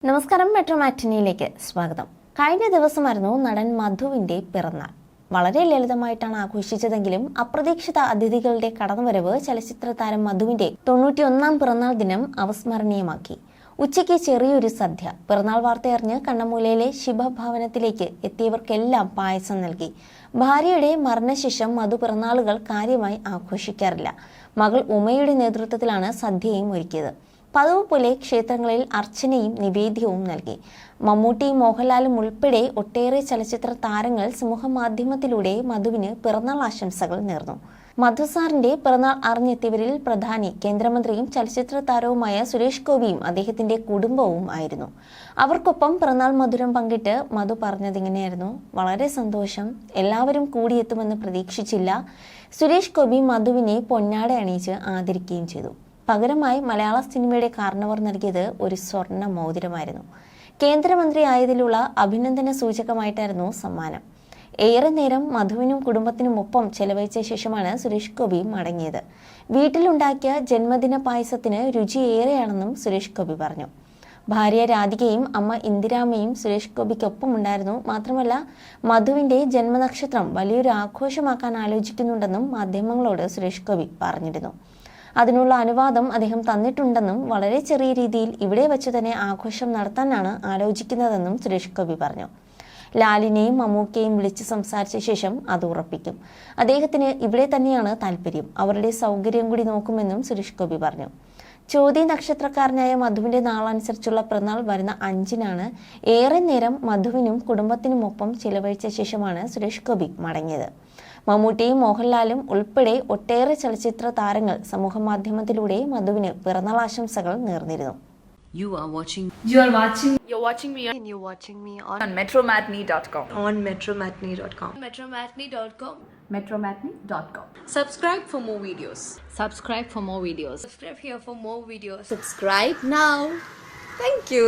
നമസ്കാരം, മെട്രോ മാറ്റിനിയിലേക്ക് സ്വാഗതം. കഴിഞ്ഞ ദിവസമായിരുന്നു നടൻ മധുവിന്റെ പിറന്നാൾ. വളരെ ലളിതമായിട്ടാണ് ആഘോഷിച്ചതെങ്കിലും അപ്രതീക്ഷിത അതിഥികളുടെ കടന്നുവരവ് ചലച്ചിത്ര താരം മധുവിന്റെ 91ാം പിറന്നാൾ ദിനം അവസ്മരണീയമാക്കി. ഉച്ചയ്ക്ക് ചെറിയൊരു സദ്യ. പിറന്നാൾ വാർത്തയറിഞ്ഞ് കണ്ണമൂലയിലെ ശിവഭവനത്തിലേക്ക് എത്തിയവർക്കെല്ലാം പായസം നൽകി. ഭാര്യയുടെ മരണശേഷം മധു പിറന്നാളുകൾ കാര്യമായി ആഘോഷിക്കാറില്ല. മകൾ ഉമയുടെ നേതൃത്വത്തിലാണ് സദ്യയും ഒരുക്കിയത്. പതിവ് പോലെ ക്ഷേത്രങ്ങളിൽ അർച്ചനയും നിവേദ്യവും നൽകി. മമ്മൂട്ടിയും മോഹൻലാലും ഉൾപ്പെടെ ഒട്ടേറെ ചലച്ചിത്ര താരങ്ങൾ സമൂഹമാധ്യമത്തിലൂടെ മധുവിന് പിറന്നാൾ ആശംസകൾ നേർന്നു. മധു സാറിന്റെ പിറന്നാൾ അറിഞ്ഞെത്തിയവരിൽ പ്രധാനി കേന്ദ്രമന്ത്രിയും ചലച്ചിത്ര താരവുമായ സുരേഷ് ഗോപിയും അദ്ദേഹത്തിന്റെ കുടുംബവും ആയിരുന്നു. അവർക്കൊപ്പം പിറന്നാൾ മധുരം പങ്കിട്ട് മധു പറഞ്ഞതിങ്ങനെയായിരുന്നു: വളരെ സന്തോഷം, എല്ലാവരും കൂടിയെത്തുമെന്ന് പ്രതീക്ഷിച്ചില്ല. സുരേഷ് ഗോപി മധുവിനെ പൊന്നാട അണിയിച്ച് ആദരിക്കുകയും ചെയ്തു. പകരമായി മലയാള സിനിമയുടെ കാരണവർ നൽകിയത് ഒരു സ്വർണ്ണ മോതിരമായിരുന്നു. കേന്ദ്രമന്ത്രി ആയതിലുള്ള അഭിനന്ദന സൂചകമായിട്ടായിരുന്നു സമ്മാനം. ഏറെ നേരം മധുവിനും കുടുംബത്തിനുമൊപ്പം ചെലവഴിച്ച ശേഷമാണ് സുരേഷ് ഗോപി മടങ്ങിയത്. വീട്ടിലുണ്ടാക്കിയ ജന്മദിന പായസത്തിന് രുചിയേറെയാണെന്നും സുരേഷ് ഗോപി പറഞ്ഞു. ഭാര്യ രാധികയും അമ്മ ഇന്ദിരാമ്മയും സുരേഷ് ഗോപിക്കൊപ്പം ഉണ്ടായിരുന്നു. മാത്രമല്ല, മധുവിന്റെ ജന്മനക്ഷത്രം വലിയൊരു ആഘോഷമാക്കാൻ ആലോചിക്കുന്നുണ്ടെന്നും മാധ്യമങ്ങളോട് സുരേഷ് ഗോപി പറഞ്ഞിരുന്നു. അതിനുള്ള അനുവാദം അദ്ദേഹം തന്നിട്ടുണ്ടെന്നും വളരെ ചെറിയ രീതിയിൽ ഇവിടെ വെച്ച് തന്നെ ആഘോഷം നടത്താനാണ് ആലോചിക്കുന്നതെന്നും സുരേഷ് ഗോപി പറഞ്ഞു. ലാലിനെയും മമ്മൂക്കയെയും വിളിച്ച് സംസാരിച്ച ശേഷം അത് ഉറപ്പിക്കും. അദ്ദേഹത്തിന് ഇവിടെ തന്നെയാണ് താല്പര്യം. അവരുടെ സൗകര്യം കൂടി നോക്കുമെന്നും സുരേഷ് ഗോപി പറഞ്ഞു. ചോതി നക്ഷത്രക്കാരനായ മധുവിന്റെ നാളനുസരിച്ചുള്ള പിറന്നാൾ വരുന്ന 5-നാണ്. ഏറെ നേരം മധുവിനും കുടുംബത്തിനുമൊപ്പം ചിലവഴിച്ച ശേഷമാണ് സുരേഷ് ഗോപി മടങ്ങിയത്. മമ്മൂട്ടിയും മോഹൻലാലും ഉൾപ്പെടെ ഒട്ടേറെ ചലച്ചിത്ര താരങ്ങൾ സമൂഹമാധ്യമത്തിലൂടെ മധുവിന് പിറന്നാൾ ആശംസകൾ നേർന്നിരുന്നു. You're watching me on metromatney.com. on metromatney.com. metromatney.com. Subscribe for more videos. Subscribe for more videos. Subscribe here for more videos. Subscribe now. Thank you.